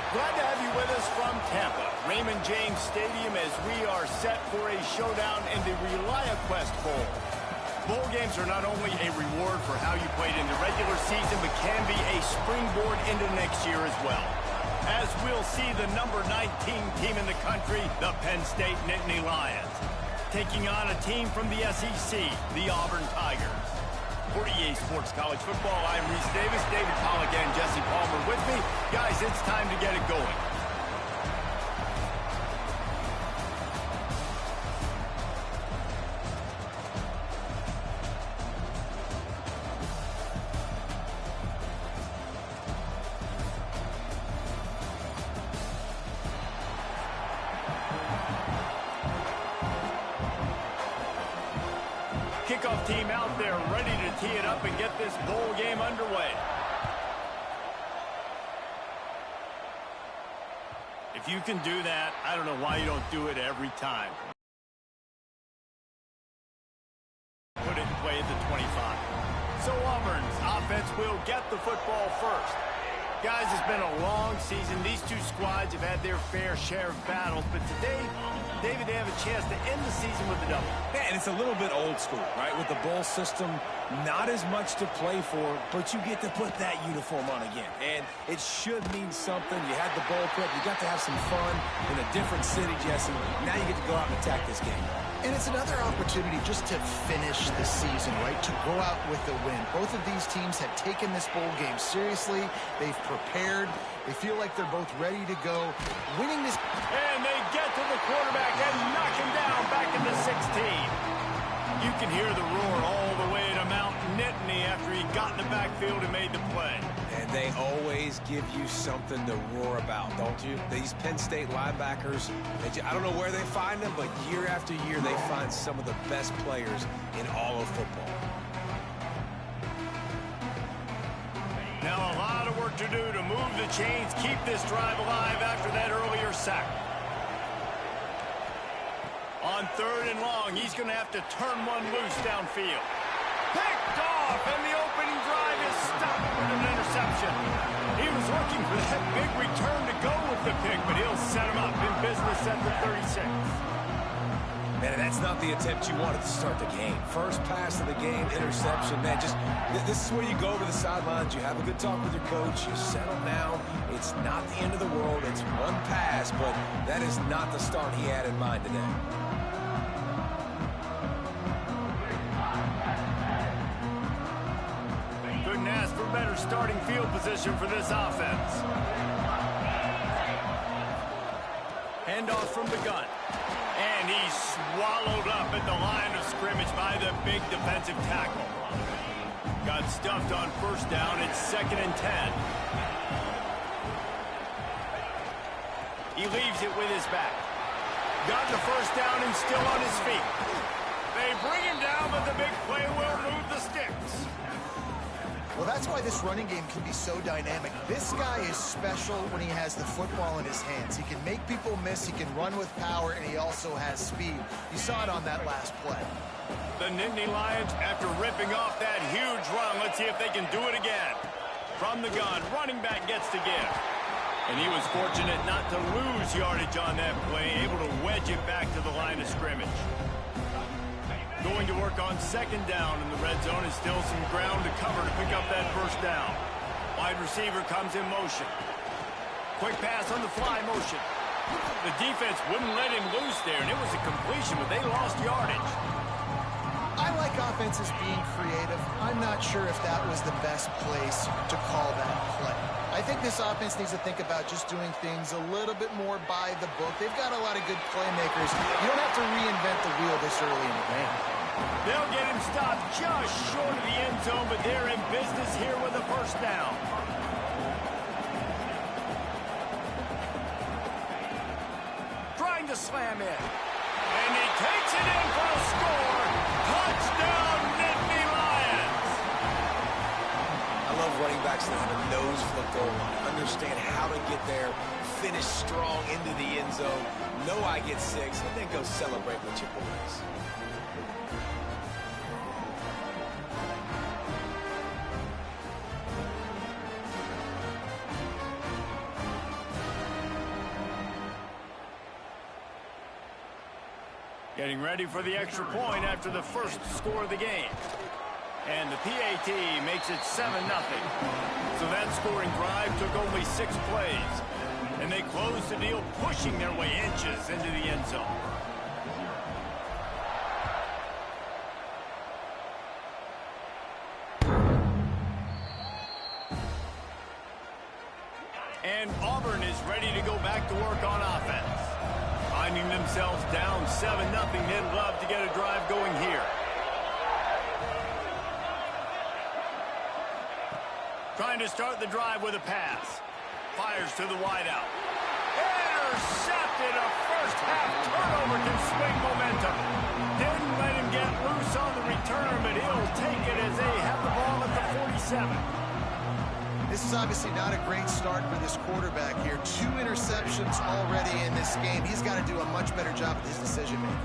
Glad to have you with us from Tampa, Raymond James Stadium, as we are set for a showdown in the Reliaquest Bowl. Bowl games are not only a reward for how you played in the regular season, but can be a springboard into next year as well. As we'll see the number 19 team in the country, the Penn State Nittany Lions, taking on a team from the SEC, the Auburn Tigers. For EA Sports College Football, I'm Reese Davis, David Pollack, and Jesse Palmer with me. Guys, it's time to get it going. Kickoff team out there ready to tee it up and get this bowl game underway. If you can do that, I don't know why you don't do it every time. Put it in play at the 25. So Auburn's offense will get the football first. Guys, it's been a long season. These two squads have had their fair share of battles, but today, David, they have a chance to end the season with a double. Yeah, and it's a little bit old school, right? With the bowl system, not as much to play for, but you get to put that uniform on again. And it should mean something. You had the bowl prep. You got to have some fun in a different city, Jesse. Now you get to go out and attack this game. And it's another opportunity just to finish the season, right? To go out with a win. Both of these teams have taken this bowl game seriously. They've prepared. They feel like they're both ready to go. Winning this... And they get to the quarterback and knock him down back into 16. You can hear the roar all the way to Mount Nittany after he got in the backfield and made the play. And they always give you something to roar about, don't you? These Penn State linebackers, I don't know where they find them, but year after year they find some of the best players in all of football. Now a lot of work to do to move the chains, keep this drive alive after that earlier sack. On 3rd and long, he's going to have to turn one loose downfield. Picked off, and the opening drive is stopped with an interception. He was looking for that big return to go with the pick, but he'll set him up in business at the 36. Man, that's not the attempt you wanted to start the game. First pass of the game, interception. Man, this is where you go over the sidelines. You have a good talk with your coach. You settle down. It's not the end of the world. It's one pass, but that is not the start he had in mind today. Couldn't ask for better starting field position for this offense. Handoff from the gun. And he's swallowed up at the line of scrimmage by the big defensive tackle. Got stuffed on 1st down. It's 2nd and 10. He leaves it with his back. Got the 1st down and still on his feet. They bring him down, but the big play will move the sticks. Well, that's why this running game can be so dynamic. This guy is special when he has the football in his hands. He can make people miss, he can run with power, and he also has speed. You saw it on that last play. The Nittany Lions, after ripping off that huge run, let's see if they can do it again. From the gun, running back gets to give. And he was fortunate not to lose yardage on that play, able to wedge it back to the line of scrimmage. Going to work on 2nd down in the red zone, is still some ground to cover to pick up that 1st down. Wide receiver comes in motion. Quick pass on the fly motion. The defense wouldn't let him loose there, and it was a completion, but they lost yardage. I like offenses being creative. I'm not sure if that was the best place to call that play. I think this offense needs to think about just doing things a little bit more by the book. They've got a lot of good playmakers. You don't have to reinvent the wheel this early in the game. They'll get him stopped just short of the end zone, but they're in business here with a 1st down. Trying to slam in. And he takes it in for a score. Touchdown, Nittany Lions. I love running backs that have a nose for the goal line. Understand how to get there, finish strong into the end zone. Know I get 6, and then go celebrate with your boys. Getting ready for the extra point after the first score of the game. And the PAT makes it 7-0. So that scoring drive took only 6 plays. And they closed the deal, pushing their way inches into the end zone. And Auburn is ready to go back to work on offense. Finding themselves down 7-0, they'd love to get a drive going here. Trying to start the drive with a pass. Fires to the wideout. Intercepted. A first-half turnover can swing momentum. Didn't let him get loose on the return, but he'll take it as they have the ball at the 47. This is obviously not a great start for this quarterback here. 2 interceptions already in this game. He's got to do a much better job with his decision-making.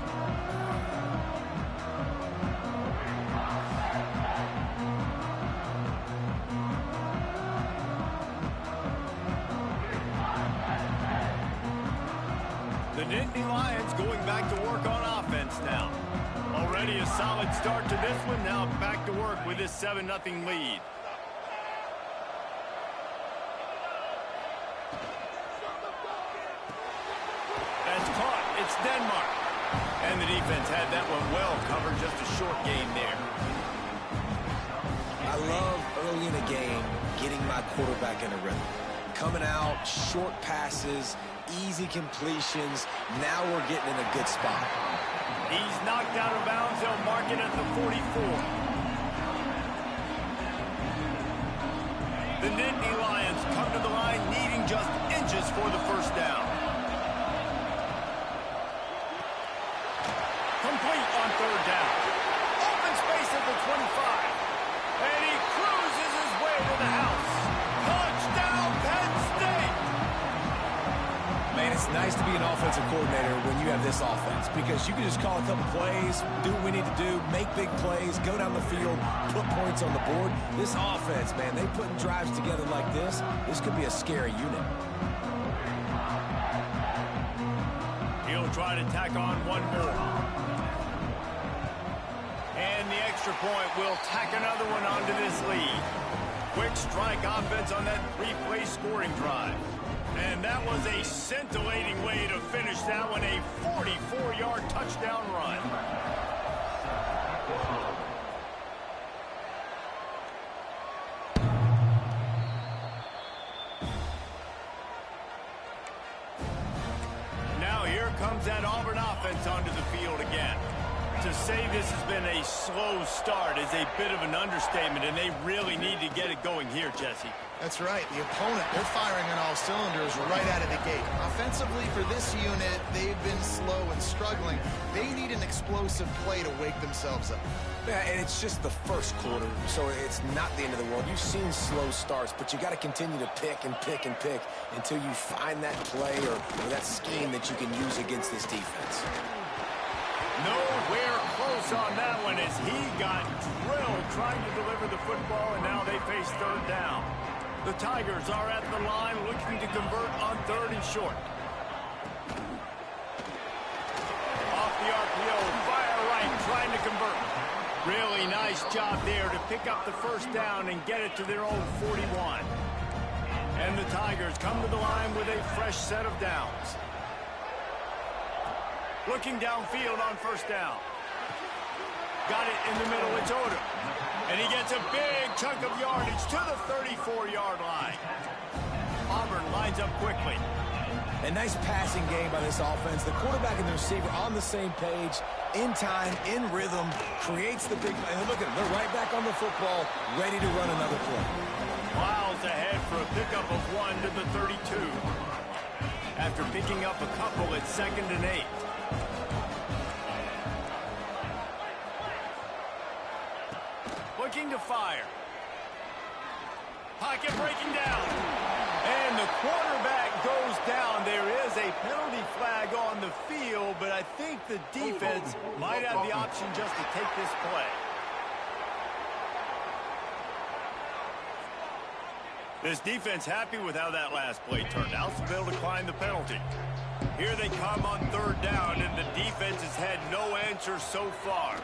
The Nittany Lions going back to work on offense now. Already a solid start to this one. Now back to work with this 7-0 lead. That's caught. It's Denmark. And the defense had that one well covered. Just a short gain there. I love early in a game getting my quarterback in a rhythm. Coming out, short passes, easy completions. Now we're getting in a good spot. He's knocked out of bounds. They'll mark it at the 44. The Nittany Lions come to the line needing just inches for the first down. Complete on 3rd down. Open space at the 25. And he cruises his way to the house. Touchdown, Penn State! Man, it's nice to be an offensive coordinator when you have this offense because you can just call a couple plays, do what we need to do, make big plays, go down the field, put points on the board. This offense, man, they putting drives together like this. This could be a scary unit. He'll try to tack on one more. And the extra point will tack another one onto this lead. Quick strike offense on that 3-play scoring drive. And that was a scintillating way to finish that one, a 44-yard touchdown run. Now here comes that Auburn offense onto the field again. To say this has been a slow start is a bit of an understatement, and they really need to get it going here, Jesse. That's right. The opponent, they're firing on all cylinders right out of the gate. Offensively, for this unit, they've been slow and struggling. They need an explosive play to wake themselves up. Yeah, and it's just the first quarter, so it's not the end of the world. You've seen slow starts, but you got to continue to pick and pick and pick until you find that play or that scheme that you can use against this defense. Nowhere close on that one as he got drilled trying to deliver the football, and now they face 3rd down. The Tigers are at the line looking to convert on 3rd and short. Off the RPO, fire right, trying to convert. Really nice job there to pick up the first down and get it to their own 41. And the Tigers come to the line with a fresh set of downs. Looking downfield on 1st down. Got it in the middle, it's Odom. And he gets a big chunk of yardage to the 34-yard line. Auburn lines up quickly. A nice passing game by this offense. The quarterback and the receiver on the same page, in time, in rhythm, creates the big play. And look at them, they're right back on the football, ready to run another play. Miles ahead for a pickup of 1 to the 32. After picking up a couple at 2nd and 8. Looking to fire. Pocket breaking down. And the quarterback goes down. There is a penalty flag on the field, but I think the defense might have the option just to take this play. This defense happy with how that last play turned out, so they'll decline the penalty. Here they come on third down, and the defense has had no answer so far.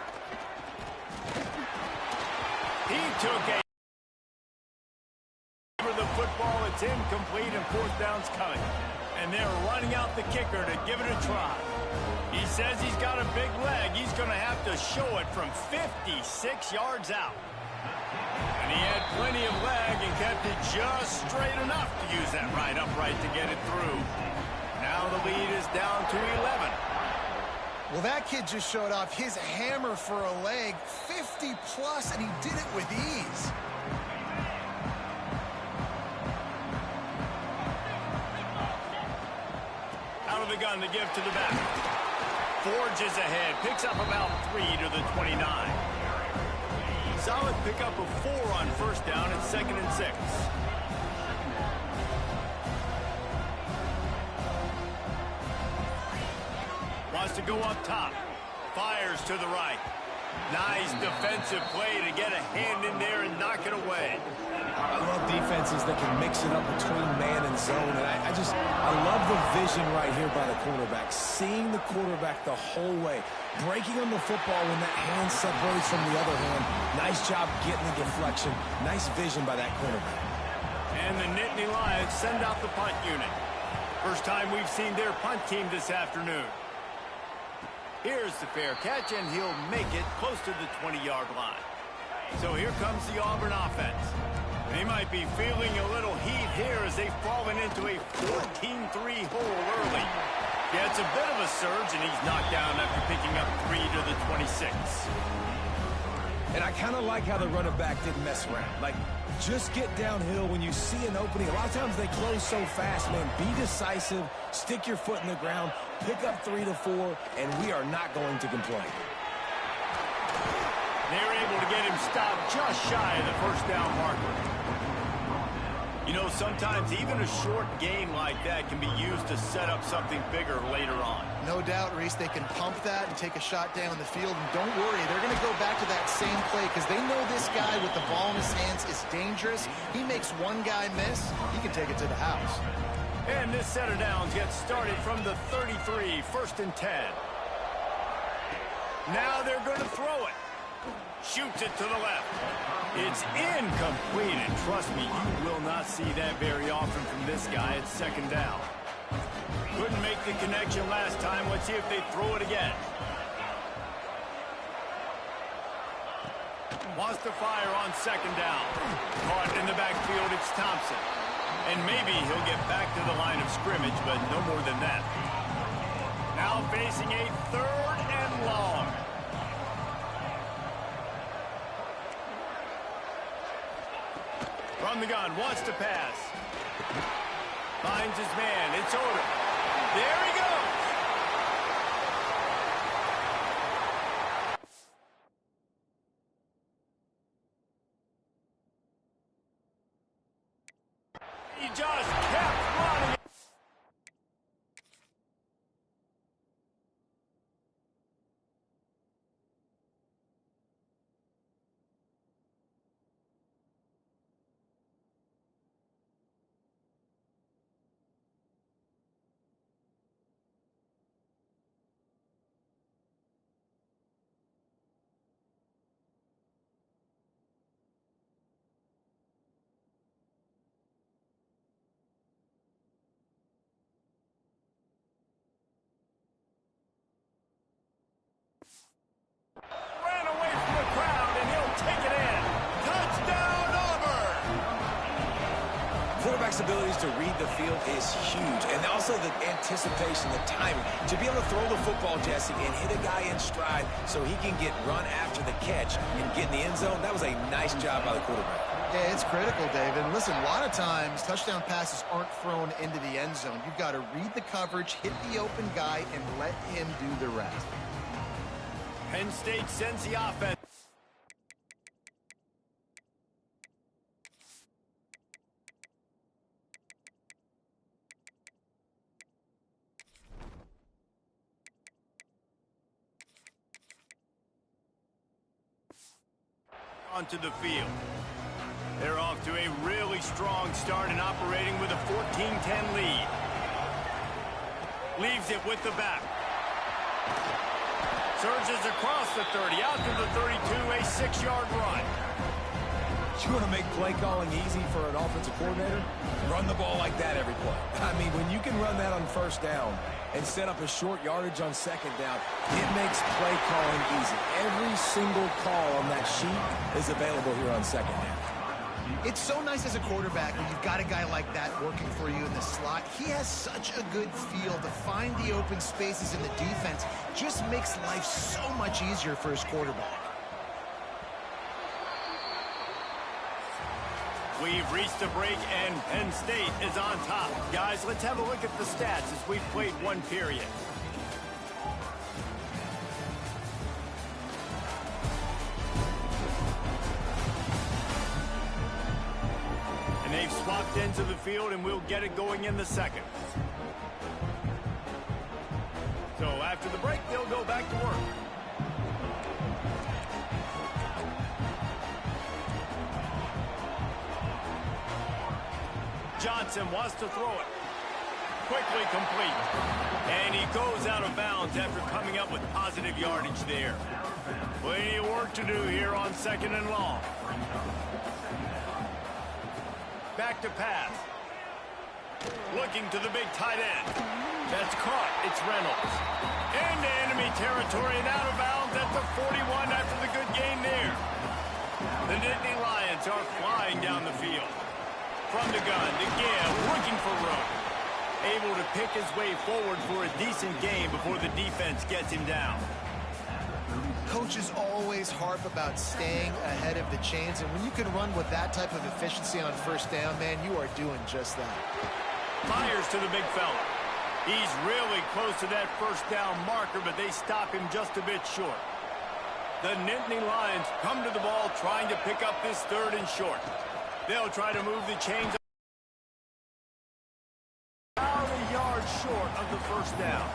He took a for the football. It's incomplete, and fourth down's coming. And they're running out the kicker to give it a try. He says he's got a big leg. He's going to have to show it from 56 yards out. And he had plenty of leg and kept it just straight enough to use that right upright to get it through. Now the lead is down to 11. Well, that kid just showed off his hammer for a leg, 50-plus, and he did it with ease. Out of the gun to give to the back. Forges ahead, picks up about 3 to the 29. Solid pickup of 4 on first down and 2nd and 6. Wants to go up top. Fires to the right. Nice defensive play to get a hand in there and knock it away. I love defenses that can mix it up between man and zone. And I love the vision right here by the quarterback. Seeing the quarterback the whole way. Breaking on the football when that hand separates from the other hand. Nice job getting the deflection. Nice vision by that quarterback. And the Nittany Lions send out the punt unit. First time we've seen their punt team this afternoon. Here's the fair catch, and he'll make it close to the 20-yard line. So here comes the Auburn offense. They might be feeling a little heat here as they've fallen into a 14-3 hole early. Gets a bit of a surge, and he's knocked down after picking up 3 to the 26. And I kind of like how the running back didn't mess around. Like, just get downhill when you see an opening. A lot of times they close so fast, man. Be decisive, stick your foot in the ground, pick up 3 to 4, and we are not going to complain. They're able to get him stopped just shy of the first down marker. You know, sometimes even a short game like that can be used to set up something bigger later on. No doubt, Reese, they can pump that and take a shot down the field. And don't worry, they're going to go back to that same play because they know this guy with the ball in his hands is dangerous. He makes one guy miss, he can take it to the house. And this set of downs gets started from the 33, 1st and 10. Now they're going to throw it. Shoots it to the left. It's incomplete, and trust me, you will not see that very often from this guy at 2nd down. Couldn't make the connection last time. Let's see if they throw it again. Wants to fire on 2nd down. Caught in the backfield, it's Thompson. And maybe he'll get back to the line of scrimmage, but no more than that. Now facing a 3rd and long. From the gun, wants to pass. Finds his man, it's Auburn. There he goes. He just kept running. Ran away from the crowd, and he'll take it in. Touchdown, Auburn! Quarterback's abilities to read the field is huge, and also the anticipation, the timing. To be able to throw the football, Jesse, and hit a guy in stride so he can get run after the catch and get in the end zone, that was a nice job by the quarterback. Yeah, it's critical, David. And listen, a lot of times touchdown passes aren't thrown into the end zone. You've got to read the coverage, hit the open guy, and let him do the rest. Penn State sends the offense. Onto the field. They're off to a really strong start and operating with a 14-10 lead. Leaves it with the back. Surges across the 30, out to the 32, a 6-yard run. You want to make play calling easy for an offensive coordinator? Run the ball like that every play. I mean, when you can run that on first down and set up a short yardage on second down, it makes play calling easy. Every single call on that sheet is available here on second down. It's so nice as a quarterback when you've got a guy like that working for you in the slot. He has such a good feel to find the open spaces in the defense. Just makes life so much easier for his quarterback. We've reached a break, and Penn State is on top. Guys, let's have a look at the stats as we've played one period. And they've swapped into the field, and we'll get it going in the second. So after the break, they'll go back to work. Johnson wants to throw it. Quickly complete. And he goes out of bounds after coming up with positive yardage there. Plenty of work to do here on second and long. Back to pass. Looking to the big tight end. That's caught. It's Reynolds. Into enemy territory and out of bounds at the 41 after the good gain there. The Nittany Lions are flying down the field. From the gun, again, looking for room. Able to pick his way forward for a decent game before the defense gets him down. Coaches always harp about staying ahead of the chains, and when you can run with that type of efficiency on first down, man, you are doing just that. Fires to the big fella. He's really close to that first down marker, but they stop him just a bit short. The Nittany Lions come to the ball trying to pick up this third and short. They'll try to move the chains about a yard short of the first down.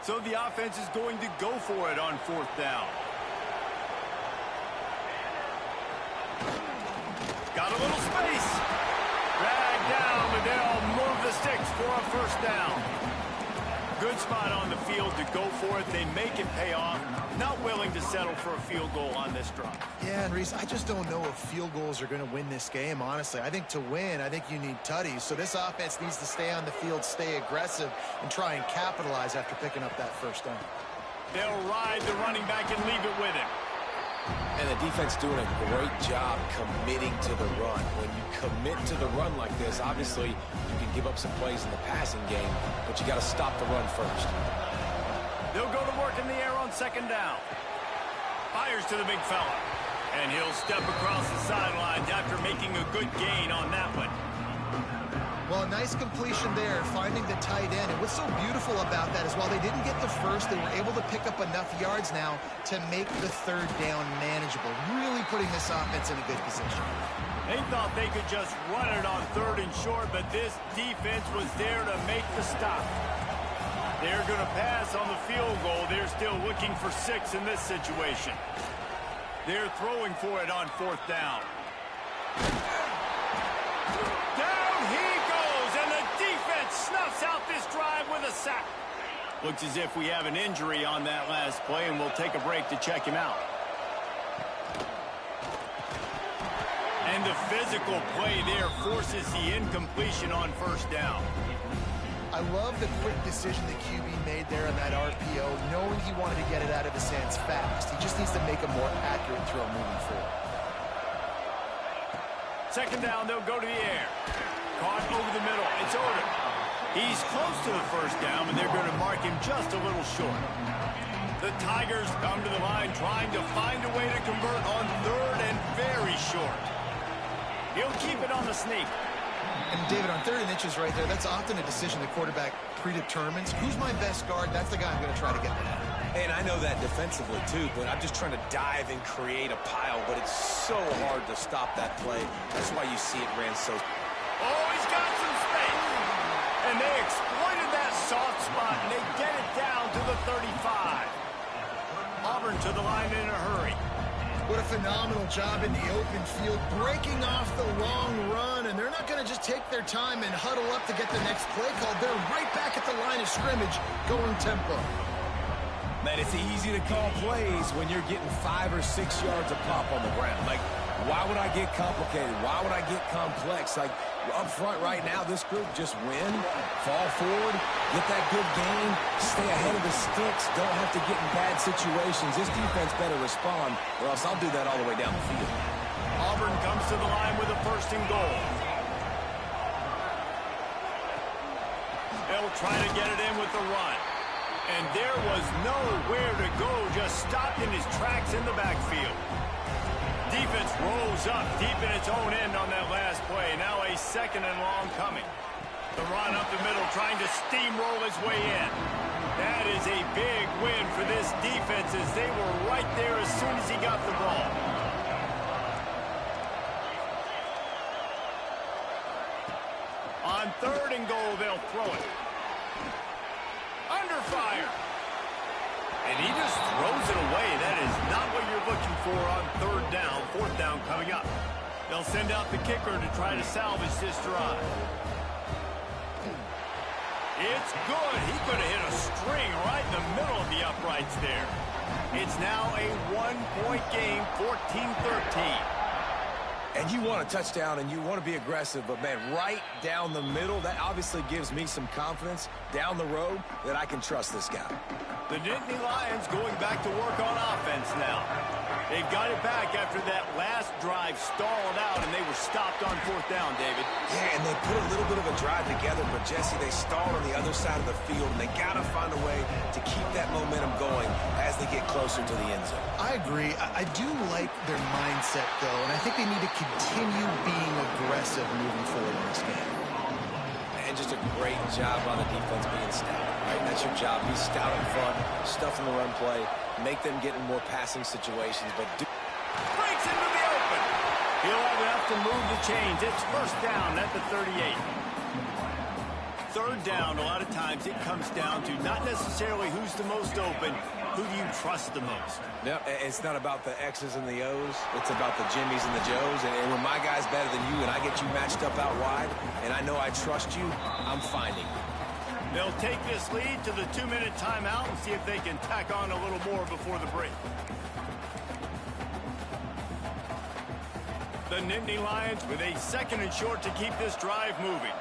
So the offense is going to go for it on fourth down. Got a little space. Dragged down, but they'll move the sticks for a first down. Good spot on the field to go for it. They make it pay off. Not willing to settle for a field goal on this drive. Yeah, and Reese, I just don't know if field goals are going to win this game, honestly. I think to win, I think you need tutties. So this offense needs to stay on the field, stay aggressive, and try and capitalize after picking up that first down. They'll ride the running back and leave it with him. And the defense doing a great job committing to the run. When you commit to the run like this, obviously you can give up some plays in the passing game, but you got to stop the run first. They'll go to work in the air on second down. Fires to the big fella. And he'll step across the sidelines after making a good gain on that one. Well, a nice completion there, finding the tight end. And what's so beautiful about that is while they didn't get the first, they were able to pick up enough yards now to make the third down manageable, really putting this offense in a good position. They thought they could just run it on third and short, but this defense was there to make the stop. They're going to pass on the field goal. They're still looking for 6 in this situation. They're throwing for it on fourth down. Down he goes, and the defense snuffs out this drive with a sack. Looks as if we have an injury on that last play, and we'll take a break to check him out. And the physical play there forces the incompletion on first down. I love the quick decision the QB made there on that RPO, knowing he wanted to get it out of his hands fast. He just needs to make a more accurate throw moving forward. Second down, they'll go to the air. Caught over the middle. It's Auburn. He's close to the first down, and they're going to mark him just a little short. The Tigers come to the line trying to find a way to convert on third and very short. He'll keep it on the sneak. And David, on 3rd and inches right there, that's often a decision the quarterback predetermines. Who's my best guard? That's the guy I'm going to try to get there. And I know that defensively too, but I'm just trying to dive and create a pile, but it's so hard to stop that play. That's why you see it ran so. Oh, he's got some space. And they exploited that soft spot, and they get it down to the 35. Auburn to the line in a hurry. What a phenomenal job in the open field, breaking off the long run, and they're not going to just take their time and huddle up to get the next play called. They're right back at the line of scrimmage going tempo. Man, it's easy to call plays when you're getting 5 or 6 yards of pop on the ground. Like, why would I get complicated? Why would I get complex? Like, up front right now, this group just win, fall forward, get that good gain, stay ahead of the sticks, don't have to get in bad situations. This defense better respond, or else I'll do that all the way down the field. Auburn comes to the line with a 1st and goal. They'll try to get it in with the run. And there was nowhere to go, just stopped in his tracks in the backfield. Defense rolls up deep in its own end on that last play. Now a 2nd and long coming. The run up the middle, trying to steamroll his way in. That is a big win for this defense as they were right there as soon as he got the ball. On 3rd and goal, they'll throw it. Under fire. And he just throws it away. That is not what you're looking for on 3rd down. 4th down coming up. They'll send out the kicker to try to salvage this drive. It's good. He could have hit a string right in the middle of the uprights there. It's now a 1-point game, 14-13. And you want a touchdown and you want to be aggressive, but, man, right down the middle, that obviously gives me some confidence down the road that I can trust this guy. The Nittany Lions going back to work on offense now. They got it back after that last drive stalled out, and they were stopped on 4th down, David. Yeah, and they put a little bit of a drive together, but, Jesse, they stalled on the other side of the field, and they got to find a way to keep that momentum going as they get closer to the end zone. I agree. I do like their mindset, though, and I think they need to continue being aggressive moving forward in this game. And just a great job on the defense being stout, right? That's your job. Be stout in front, stuff in the run play, make them get in more passing situations, but breaks into the open. He'll have enough to move the chains. It's 1st down at the 38. 3rd down, a lot of times it comes down to not necessarily who's the most open, who do you trust the most? No, it's not about the X's and the O's. It's about the Jimmys and the Joes. And when my guy's better than you and I get you matched up out wide and I know I trust you, I'm finding you. They'll take this lead to the 2-minute timeout and see if they can tack on a little more before the break. The Nittany Lions with a 2nd and short to keep this drive moving.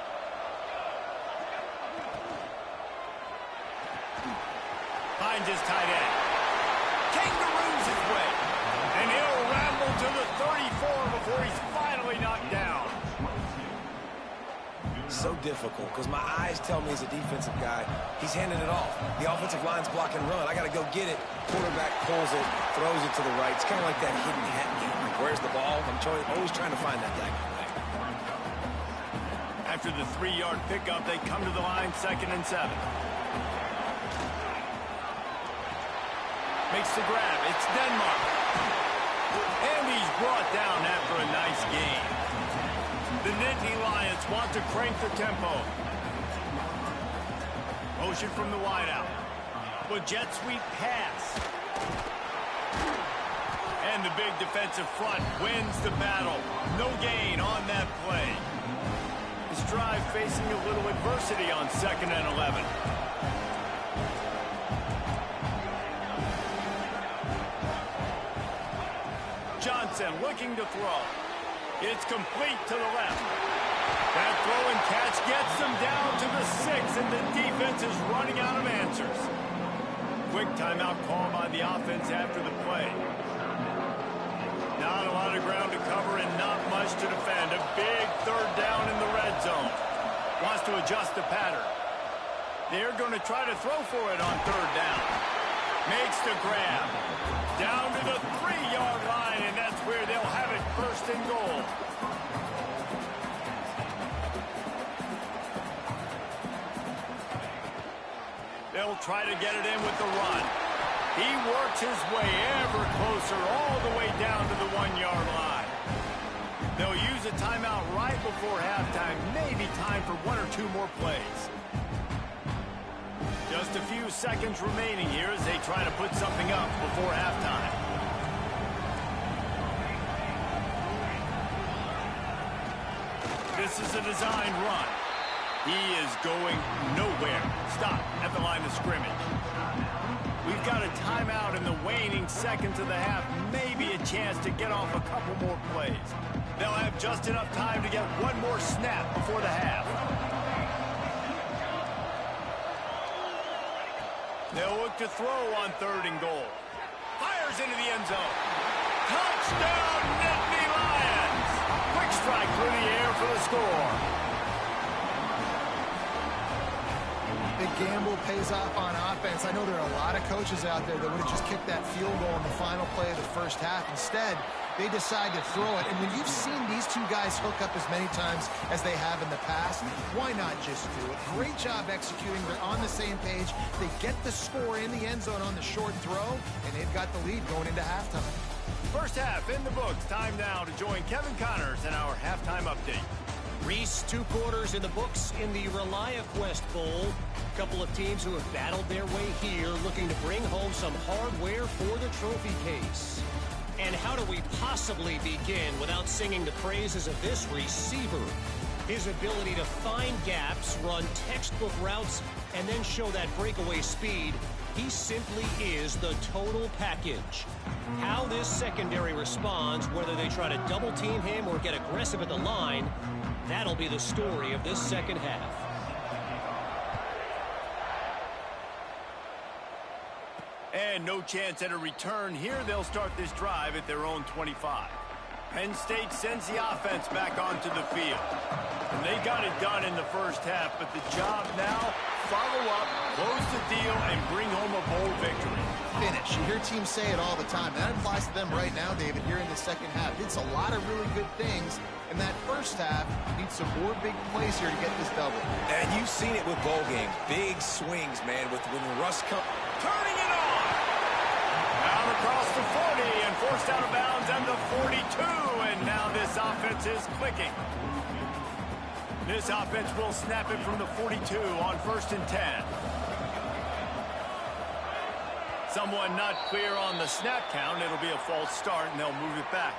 Finds his tight end. Kangaroos his way. And he'll ramble to the 34 before he's finally knocked down. So difficult because my eyes tell me as a defensive guy, he's handing it off. The offensive line's block and run. I got to go get it. Quarterback pulls it, throws it to the right. It's kind of like that hidden hat. Like, where's the ball? I'm always trying to find that guy. After the 3-yard pickup, they come to the line 2nd and 7. Makes the grab. It's Denmark. And he's brought down after a nice gain. The Nittany Lions want to crank the tempo. Motion from the wideout. With jet sweep pass. And the big defensive front wins the battle. No gain on that play. This drive facing a little adversity on 2nd and 11. Johnson looking to throw. It's complete to the left. That throw and catch gets them down to the 6, and the defense is running out of answers. Quick timeout call by the offense after the play. Not a lot of ground to cover and not much to defend. A big 3rd down in the red zone. Wants to adjust the pattern. They're going to try to throw for it on 3rd down. Makes the grab. Down to the 3-yard line, and that's where they'll have it 1st and goal. They'll try to get it in with the run. He works his way ever closer all the way down to the 1-yard line. They'll use a timeout right before halftime. Maybe time for 1 or 2 more plays. Just a few seconds remaining here as they try to put something up before halftime. This is a designed run. He is going nowhere. Stop at the line of scrimmage. We've got a timeout in the waning seconds of the half. Maybe a chance to get off a couple more plays. They'll have just enough time to get one more snap before the half. They'll look to throw on 3rd and goal. Fires into the end zone. Touchdown, Nittany Lions! Quick strike through the air for the score. Big gamble pays off on offense. I know there are a lot of coaches out there that would have just kicked that field goal in the final play of the first half. Instead, they decide to throw it. And when you've seen these two guys hook up as many times as they have in the past, why not just do it? Great job executing. They're on the same page. They get the score in the end zone on the short throw, and they've got the lead going into halftime. First half in the books. Time now to join Kevin Connors in our halftime update. Reese, 2 quarters in the books in the Reliaquest Bowl. A couple of teams who have battled their way here, looking to bring home some hardware for the trophy case. And how do we possibly begin without singing the praises of this receiver? His ability to find gaps, run textbook routes, and then show that breakaway speed. He simply is the total package. How this secondary responds, whether they try to double team him or get aggressive at the line, that'll be the story of this second half. And no chance at a return here. They'll start this drive at their own 25. Penn State sends the offense back onto the field. And they got it done in the first half, but the job now, follow up, close the deal, and bring home a bowl victory. Finish. You hear teams say it all the time. That applies to them right now, David, here in the second half. It's a lot of really good things. In that first half, need some more big plays here to get this double. And you've seen it with bowl games. Big swings, man, with when Russ comes. Turning it on! Out across the 40 and forced out of bounds at the 42. And now this offense is clicking. This offense will snap it from the 42 on 1st and 10. Someone not clear on the snap count. It'll be a false start, and they'll move it back.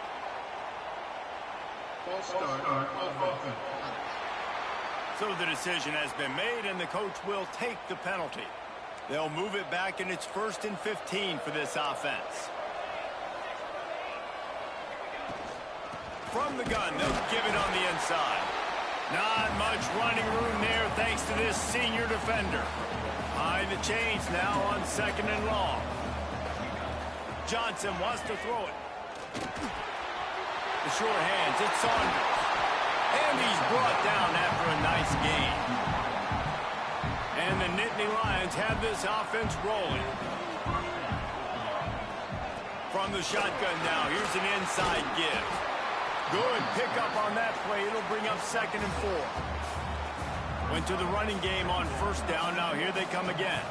So the decision has been made, and the coach will take the penalty. They'll move it back, and it's 1st and 15 for this offense. From the gun, they'll give it on the inside. Not much running room there thanks to this senior defender. Behind the chains now on 2nd and long. Johnson wants to throw it. The short hands, it's Saunders. And he's brought down after a nice gain. And the Nittany Lions have this offense rolling. From the shotgun now, here's an inside give. Good pickup on that play. It'll bring up 2nd and 4. Went to the running game on 1st down. Now here they come again.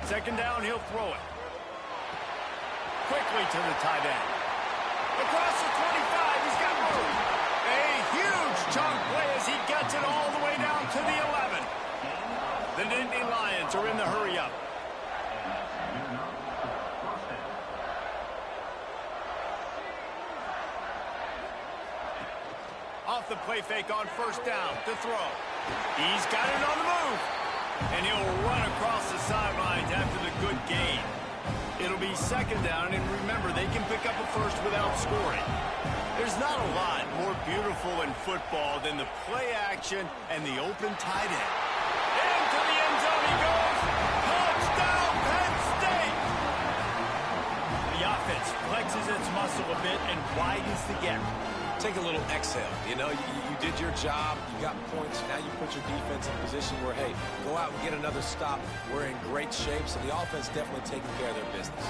2nd down, he'll throw it. Quickly to the tight end. Across the 25, he's got room. A huge chunk play as he gets it all the way down to the 11. The Nittany Lions are in the hurry-up. Off the play fake on 1st down to throw. He's got it on the move. And he'll run across the sidelines after the good gain. It'll be 2nd down, and remember, they can pick up a first without scoring. There's not a lot more beautiful in football than the play action and the open tight end. Into the end zone he goes. Touchdown, Penn State! The offense flexes its muscle a bit and widens the gap. Take a little exhale. You know, you did your job. You got points. Now you put your defense in a position where, hey, go out and get another stop. We're in great shape, so the offense definitely taking care of their business.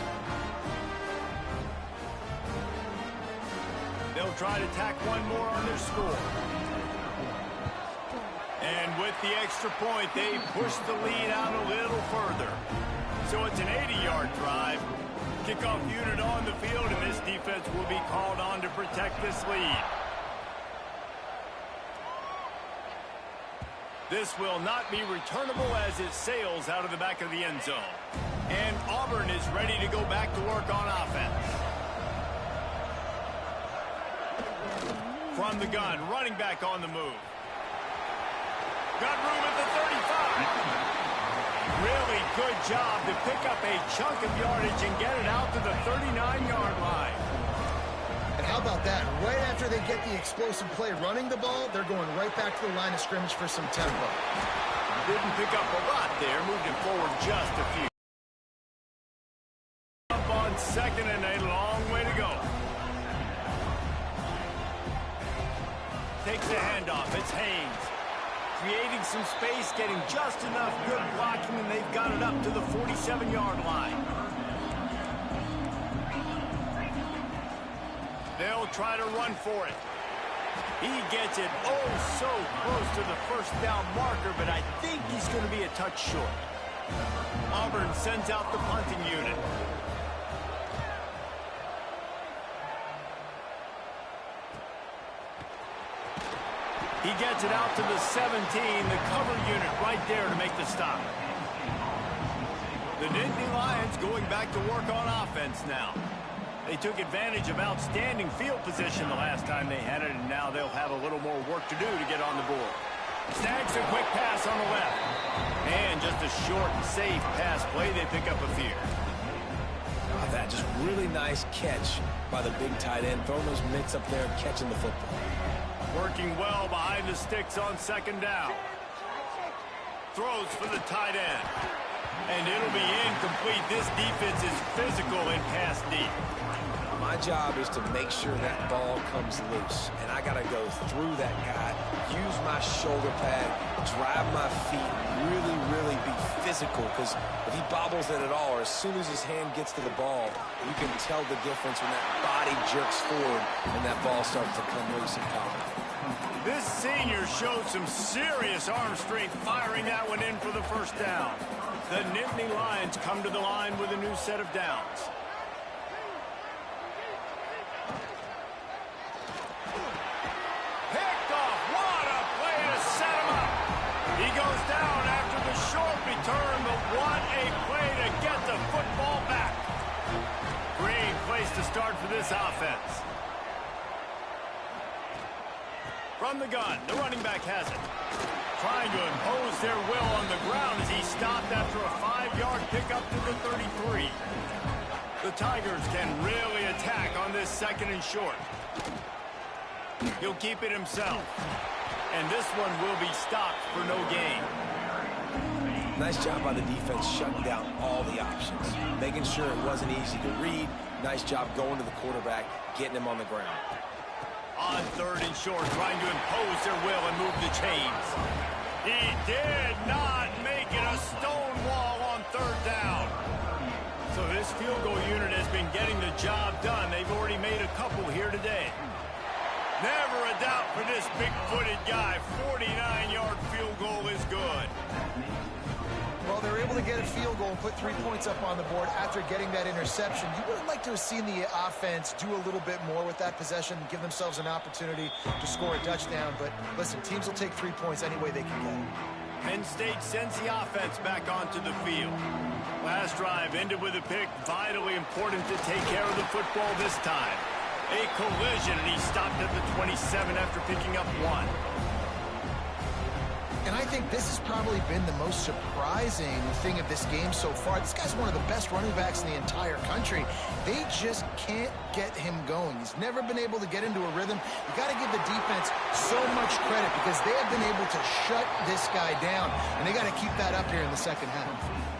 They'll try to tack one more on their score. And with the extra point, they push the lead out a little further. So it's an 80-yard drive. Kickoff unit on the field, and this defense will be called on to protect this lead. This will not be returnable as it sails out of the back of the end zone. And Auburn is ready to go back to work on offense. From the gun, running back on the move. Got room at the 35. Really good job to pick up a chunk of yardage and get it out to the 39-yard line. And how about that? Right after they get the explosive play running the ball, they're going right back to the line of scrimmage for some tempo. Didn't pick up a lot there, moved it forward just a few. Up on second and a long way to go. Takes the handoff. It's Haynes. Creating some space, getting just enough good blocking, and they've got it up to the 47-yard line. They'll try to run for it. He gets it oh so close to the first down marker, but I think he's going to be a touch short. Auburn sends out the punting unit. He gets it out to the 17, the cover unit right there to make the stop. The Nittany Lions going back to work on offense now. They took advantage of outstanding field position the last time they had it, and now they'll have a little more work to do to get on the board. Snags a quick pass on the left. And just a short, safe pass play. They pick up a few. Oh, that just really nice catch by the big tight end. Throwing those mitts up there and catching the football. Working well behind the sticks on second down. Throws for the tight end. And it'll be incomplete. This defense is physical and pass deep. My job is to make sure that ball comes loose. And I got to go through that guy, use my shoulder pad, drive my feet, really be physical. Because if he bobbles it at all, or as soon as his hand gets to the ball, you can tell the difference when that body jerks forward and that ball starts to come loose and pop. This senior showed some serious arm strength firing that one in for the first down. The Nittany Lions come to the line with a new set of downs. Picked off. What a play to set him up. He goes down after the short return, but what a play to get the football back. Great place to start for this offense. From the gun, the running back has it. Trying to impose their will on the ground as he stopped after a 5-yard pickup to the 33. The Tigers can really attack on this second and short. He'll keep it himself. And this one will be stopped for no gain. Nice job by the defense shutting down all the options. Making sure it wasn't easy to read. Nice job going to the quarterback, getting him on the ground. On third and short, trying to impose their will and move the chains. He did not make it a stone wall on third down. So this field goal unit has been getting the job done. They've already made a couple here today. Never a doubt for this big-footed guy. 49-yard field goal is good. Well, they're able to get a field goal and put 3 points up on the board after getting that interception. You would have liked to have seen the offense do a little bit more with that possession and give themselves an opportunity to score a touchdown. But listen, teams will take 3 points any way they can get it. Penn State sends the offense back onto the field. Last drive ended with a pick. Vitally important to take care of the football this time. A collision, and he stopped at the 27 after picking up 1. And I think this has probably been the most surprising thing of this game so far. This guy's one of the best running backs in the entire country. They just can't get him going. He's never been able to get into a rhythm. You got to give the defense so much credit because they have been able to shut this guy down, and they got to keep that up here in the second half.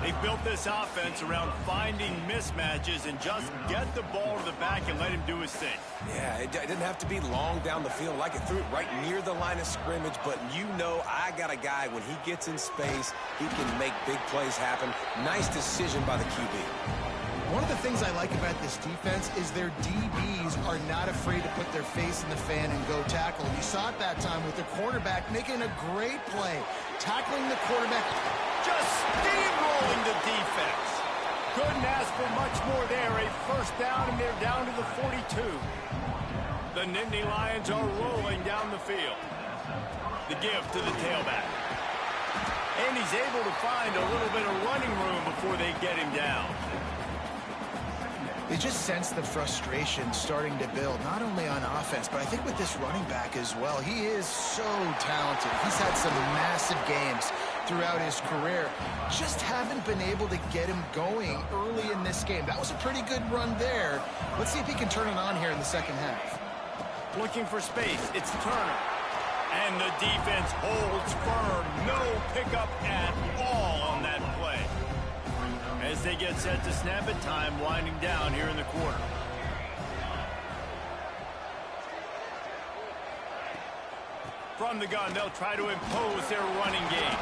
They built this offense around finding mismatches and just get the ball to the back and let him do his thing. Yeah, it didn't have to be long down the field. Like it threw it right near the line of scrimmage, but you know I got a guy, when he gets in space, he can make big plays happen. Nice decision by the QB. One of the things I like about this defense is their DBs are not afraid to put their face in the fan and go tackle. You saw it that time with the cornerback making a great play, tackling the quarterback, just steamrolling the defense. Couldn't ask for much more there. A first down, and they're down to the 42. The Nittany Lions are rolling down the field. The give to the tailback. And he's able to find a little bit of running room before they get him down. They just sense the frustration starting to build, not only on offense, but I think with this running back as well. He is so talented. He's had some massive games throughout his career. Just haven't been able to get him going early in this game. That was a pretty good run there. Let's see if he can turn it on here in the second half. Looking for space. It's Turner. And the defense holds firm. No pickup at all on that play. As they get set to snap it, time winding down here in the quarter. From the gun, they'll try to impose their running game.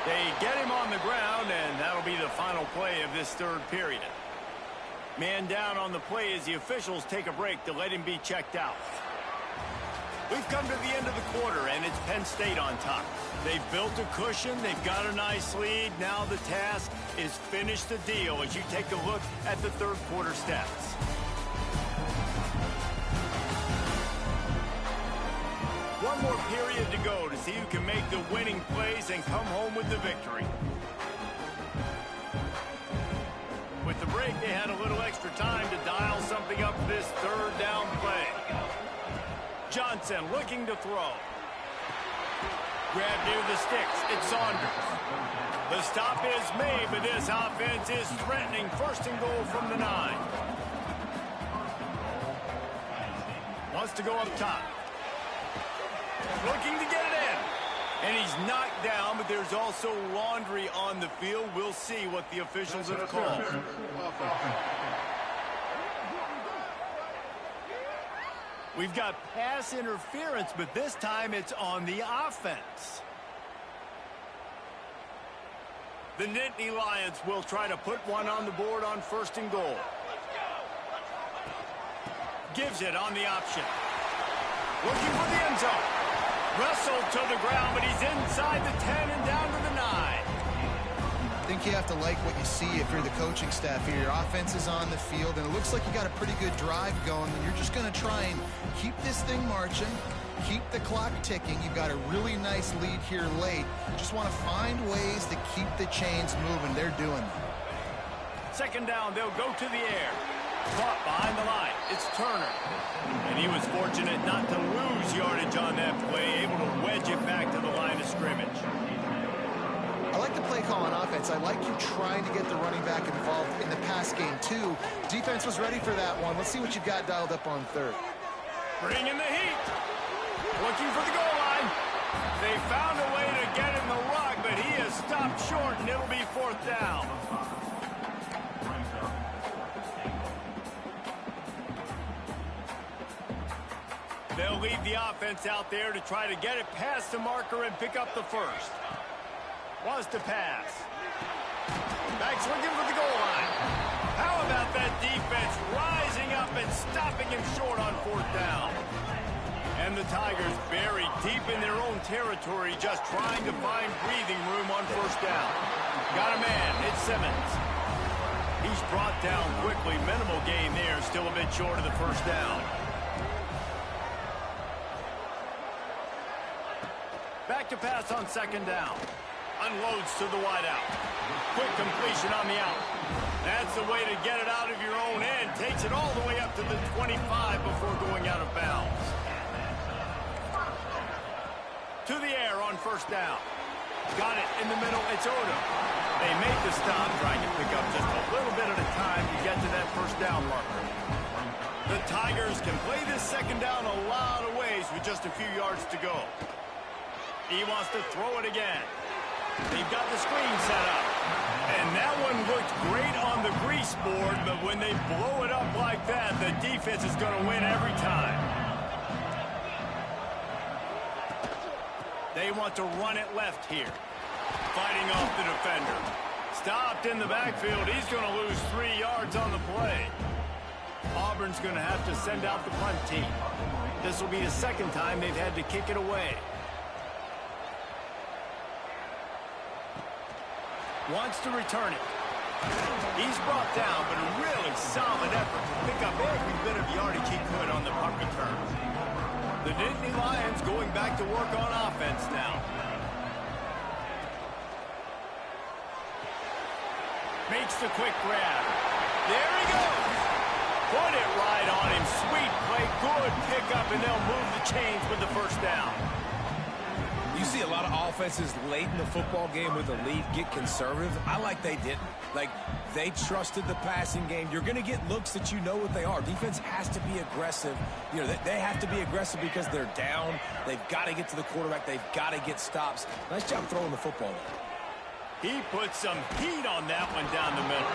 They get him on the ground, and that'll be the final play of this third period. Man down on the play as the officials take a break to let him be checked out. We've come to the end of the quarter, and it's Penn State on top. They've built a cushion. They've got a nice lead. Now the task is finish the deal as you take a look at the third quarter stats. One more period to go to see who can make the winning plays and come home with the victory. With the break, they had a little extra time to dial something up for this third down play. Johnson looking to throw. Grab near the sticks. It's Saunders. The stop is made, but this offense is threatening. First and goal from the 9. Wants to go up top. Looking to get it in. And he's knocked down, but there's also laundry on the field. We'll see what the officials have called. We've got pass interference, but this time it's on the offense. The Nittany Lions will try to put one on the board on first and goal. Gives it on the option. Looking for the end zone. Wrestled to the ground, but he's inside the 10 and down to the 9. I think you have to like what you see if you're the coaching staff here. Your offense is on the field, and it looks like you got a pretty good drive going. And you're just going to try and keep this thing marching, keep the clock ticking. You've got a really nice lead here late. Just want to find ways to keep the chains moving. They're doing that. Second down, they'll go to the air. Caught behind the line. It's Turner. And he was fortunate not to lose yardage on that play, able to wedge it back to the line of scrimmage. I like the play call on offense. I like you trying to get the running back involved in the pass game, too. Defense was ready for that one. Let's see what you've got dialed up on third. Bringing the heat. Looking for the goal line. They found a way to get in the rug, but he has stopped short, and it'll be fourth down. They'll leave the offense out there to try to get it past the marker and pick up the first. Wants to pass. Back's looking for the goal line. How about that defense rising up and stopping him short on fourth down? And the Tigers buried deep in their own territory, just trying to find breathing room on first down. Got a man. It's Simmons. He's brought down quickly. Minimal gain there. Still a bit short of the first down. Back to pass on second down. Unloads to the wideout. Quick completion on the out. That's the way to get it out of your own end. Takes it all the way up to the 25 before going out of bounds. To the air on first down. Got it in the middle. It's Odom. They make the stop, trying to pick up just a little bit at a time to get to that first down marker. The Tigers can play this second down a lot of ways with just a few yards to go. He wants to throw it again. They've got the screen set up. And that one looked great on the grease board, but when they blow it up like that, the defense is going to win every time. They want to run it left here. Fighting off the defender. Stopped in the backfield. He's going to lose 3 yards on the play. Auburn's going to have to send out the punt team. This will be the second time they've had to kick it away. Wants to return it. He's brought down, but a really solid effort to pick up every bit of yardage he could on the punt return. The Nittany Lions going back to work on offense now. Makes the quick grab. There he goes. Put it right on him. Sweet play. Good pickup, and they'll move the chains with the first down. You see a lot of offenses late in the football game with the lead get conservative. I like they didn't. Like, they trusted the passing game. You're going to get looks that you know what they are. Defense has to be aggressive. You know, they have to be aggressive because they're down. They've got to get to the quarterback. They've got to get stops. Nice job throwing the football. He put some heat on that one down the middle.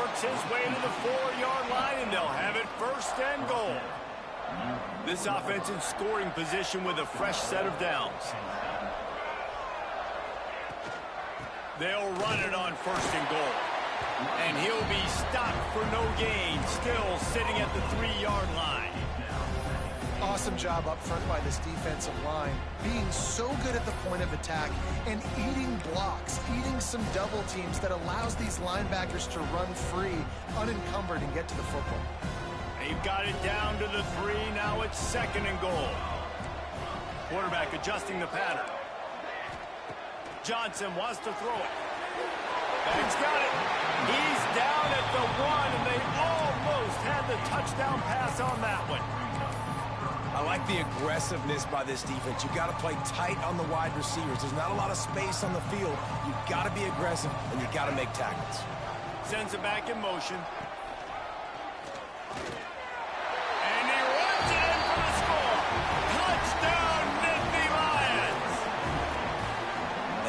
Works his way to the 4-yard line, and they'll have it first and goal. This offense in scoring position with a fresh set of downs. They'll run it on first and goal. And he'll be stopped for no gain, still sitting at the 3-yard line. Awesome job up front by this defensive line, being so good at the point of attack and eating blocks, eating some double teams that allows these linebackers to run free, unencumbered, and get to the football. They've got it down to the 3. Now it's second and goal. Quarterback adjusting the pattern. Johnson wants to throw it. He's got it. He's down at the 1, and they almost had the touchdown pass on that one. I like the aggressiveness by this defense. You got to play tight on the wide receivers. There's not a lot of space on the field. You got to be aggressive, and you got to make tackles. Sends it back in motion. And he runs it in for the score. Touchdown, Nittany Lions.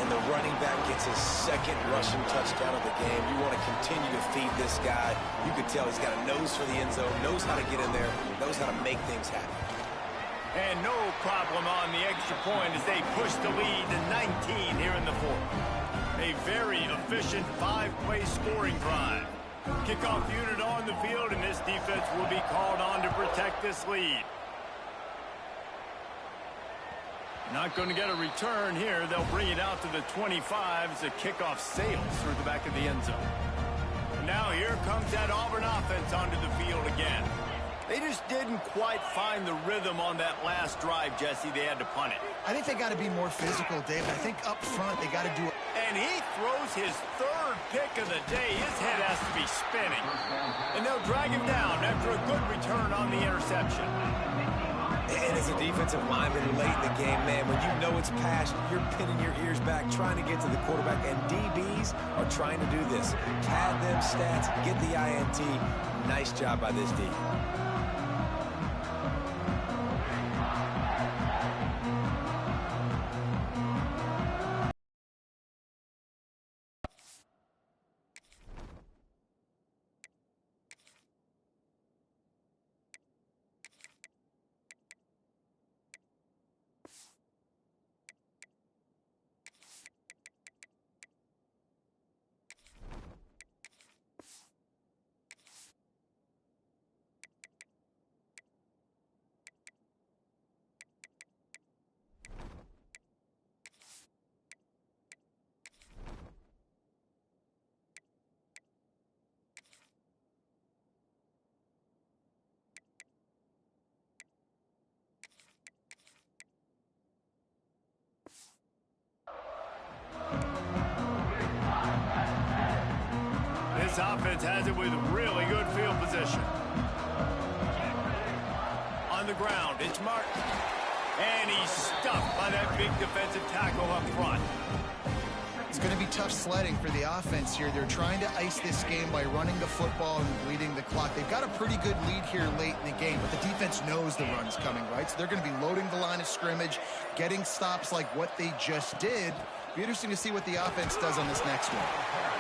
And the running back gets his second rushing touchdown of the game. You want to continue to feed this guy. You can tell he's got a nose for the end zone, knows how to get in there, knows how to make things happen. And no problem on the extra point as they push the lead to 19 here in the fourth. A very efficient 5-play scoring drive. Kickoff unit on the field, and this defense will be called on to protect this lead. Not going to get a return here. They'll bring it out to the 25 as the kickoff sails through the back of the end zone. Now here comes that Auburn offense onto the field again. They just didn't quite find the rhythm on that last drive, Jesse. They had to punt it. I think they got to be more physical, Dave. I think up front they got to do it. And he throws his third pick of the day. His head has to be spinning. And they'll drag him down after a good return on the interception. And as a defensive lineman late in the game, man, when you know it's passed, you're pinning your ears back, trying to get to the quarterback. And DBs are trying to do this. Pad them stats, get the INT. Nice job by this D. This offense has it with really good field position. On the ground, it's Martin. And he's stuffed by that big defensive tackle up front. It's going to be tough sledding for the offense here. They're trying to ice this game by running the football and bleeding the clock. They've got a pretty good lead here late in the game, but the defense knows the run's coming, right? So they're going to be loading the line of scrimmage, getting stops like what they just did. Be interesting to see what the offense does on this next one.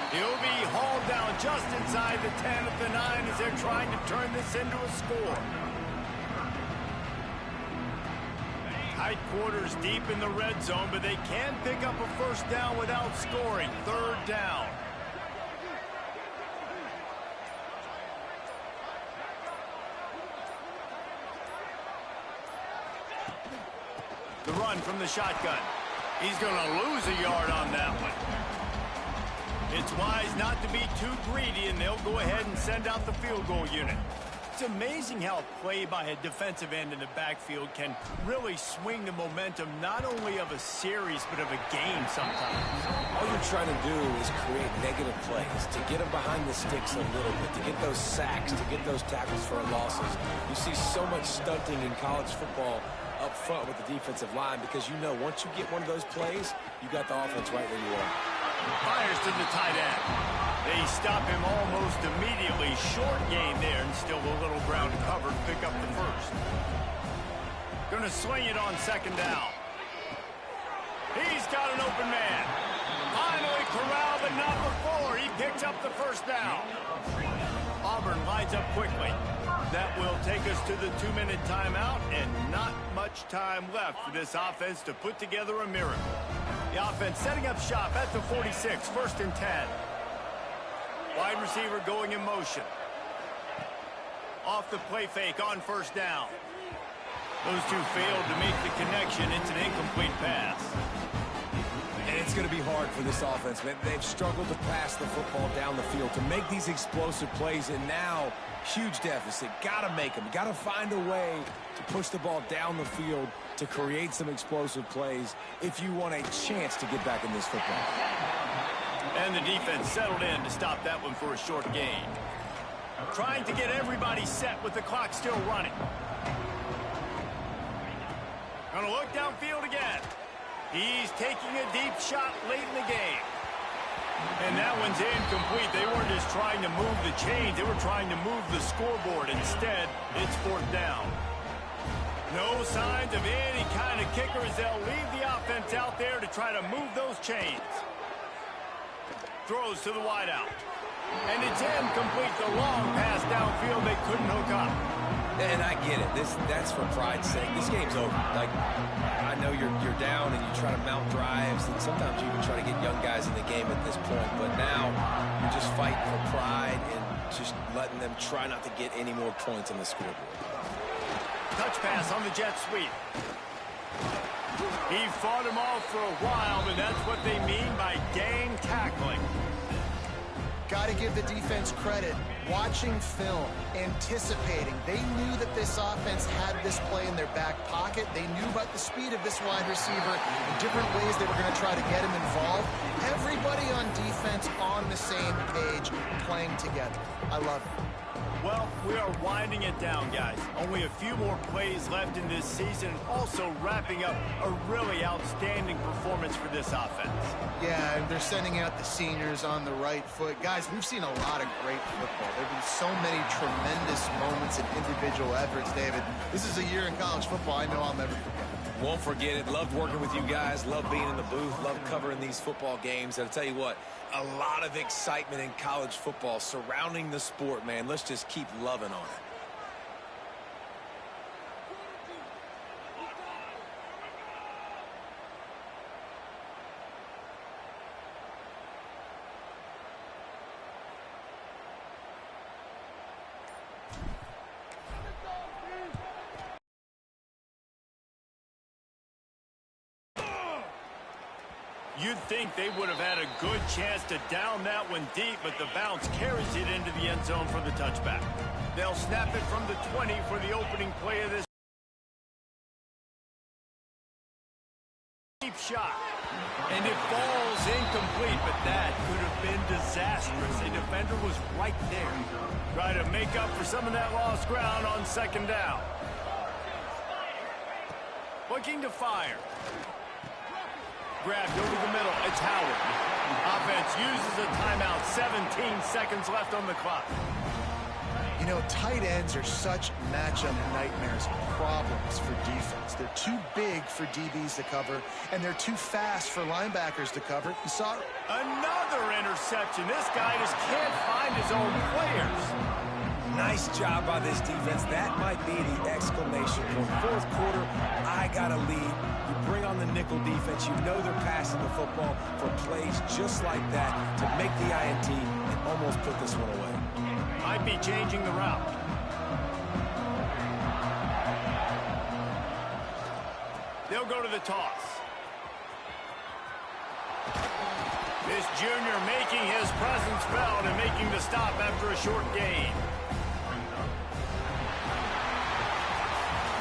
He'll be hauled down just inside the 10 at the 9 as they're trying to turn this into a score. Tight quarters deep in the red zone, but they can pick up a first down without scoring. Third down. The run from the shotgun. He's going to lose a yard on that one. It's wise not to be too greedy, and they'll go ahead and send out the field goal unit. It's amazing how play by a defensive end in the backfield can really swing the momentum not only of a series but of a game sometimes. All you're trying to do is create negative plays, to get them behind the sticks a little bit, to get those sacks, to get those tackles for losses. You see so much stunting in college football up front with the defensive line because you know once you get one of those plays, you got the offense right where you are. Fires to the tight end. They stop him almost immediately. Short gain there and still a little ground covered. Pick up the first. Going to sling it on second down. He's got an open man. Finally corralled, but not before. He picks up the first down. Auburn lines up quickly. That will take us to the 2-minute timeout, and not much time left for this offense to put together a miracle. The offense setting up shop at the 46, 1st and 10. Wide receiver going in motion. Off the play fake on first down. Those two failed to make the connection. It's an incomplete pass. And it's going to be hard for this offense, man. They've struggled to pass the football down the field, to make these explosive plays, and now huge deficit. Got to make them. Got to find a way to push the ball down the field to create some explosive plays if you want a chance to get back in this football. And the defense settled in to stop that one for a short gain. Trying to get everybody set with the clock still running. Going to look downfield again. He's taking a deep shot late in the game. And that one's incomplete. They weren't just trying to move the chains. They were trying to move the scoreboard. Instead, it's 4th down. No signs of any kind of kicker as they'll leave the offense out there to try to move those chains. Throws to the wideout. And it's incomplete. The long pass downfield they couldn't hook up. And I get it. That's for pride's sake. This game's over. Like, I know you're down and you try to mount drives, and sometimes you even try to get young guys in the game at this point. But now you're just fighting for pride and just letting them try not to get any more points on the scoreboard. Touch pass on the jet sweep. He fought him off for a while, but that's what they mean by gang tackling. Got to give the defense credit. Watching film, anticipating. They knew that this offense had this play in their back pocket. They knew about the speed of this wide receiver, the different ways they were going to try to get him involved. Everybody on defense on the same page, playing together. I love it. Well, we are winding it down, guys. Only a few more plays left in this season, also wrapping up a really outstanding performance for this offense. Yeah, and they're sending out the seniors on the right foot. Guys, we've seen a lot of great football. There have been so many tremendous moments and individual efforts, David. This is a year in college football I know I'll never forget. Won't forget it. Loved working with you guys. Loved being in the booth. Loved covering these football games. And I'll tell you what, a lot of excitement in college football surrounding the sport, man. Let's just keep loving on it. You'd think they would have had a good chance to down that one deep, but the bounce carries it into the end zone for the touchback. They'll snap it from the 20 for the opening play of this deep shot. And it falls incomplete, but that could have been disastrous. A defender was right there. Try to make up for some of that lost ground on second down. Looking to fire. Grabbed over the middle. It's Howard. Offense uses a timeout. 17 seconds left on the clock. You know, tight ends are such matchup nightmares, problems for defense. They're too big for DBs to cover, and they're too fast for linebackers to cover. You saw it. Another interception. This guy just can't find his own players. Nice job by this defense. That might be the exclamation point. Fourth quarter, I got a lead. You bring on the nickel defense. You know they're passing the football for plays just like that to make the INT and almost put this one away. Might be changing the route. They'll go to the toss. This junior making his presence felt and making the stop after a short gain.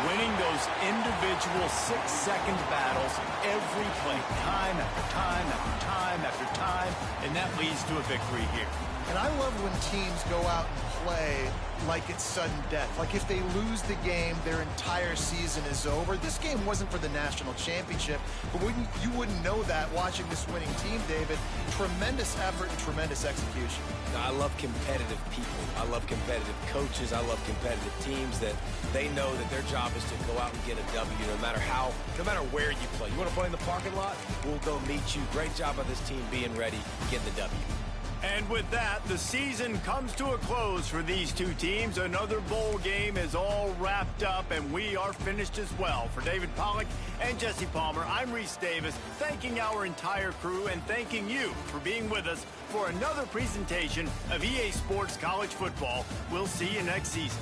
winning those individual 6-second battles every play, time after time after time after time, and that leads to a victory here. And I love when teams go out and play like it's sudden death. Like if they lose the game, their entire season is over. This game wasn't for the national championship, but you wouldn't know that watching this winning team, David. Tremendous effort and tremendous execution. Now, I love competitive people. I love competitive coaches. I love competitive teams that they know that their job is to go out and get a W no matter where you play. You want to play in the parking lot? We'll go meet you. Great job by this team being ready, getting the W. And with that, the season comes to a close for these two teams. Another bowl game is all wrapped up, and we are finished as well. For David Pollack and Jesse Palmer, I'm Reese Davis, thanking our entire crew and thanking you for being with us for another presentation of EA Sports College Football. We'll see you next season.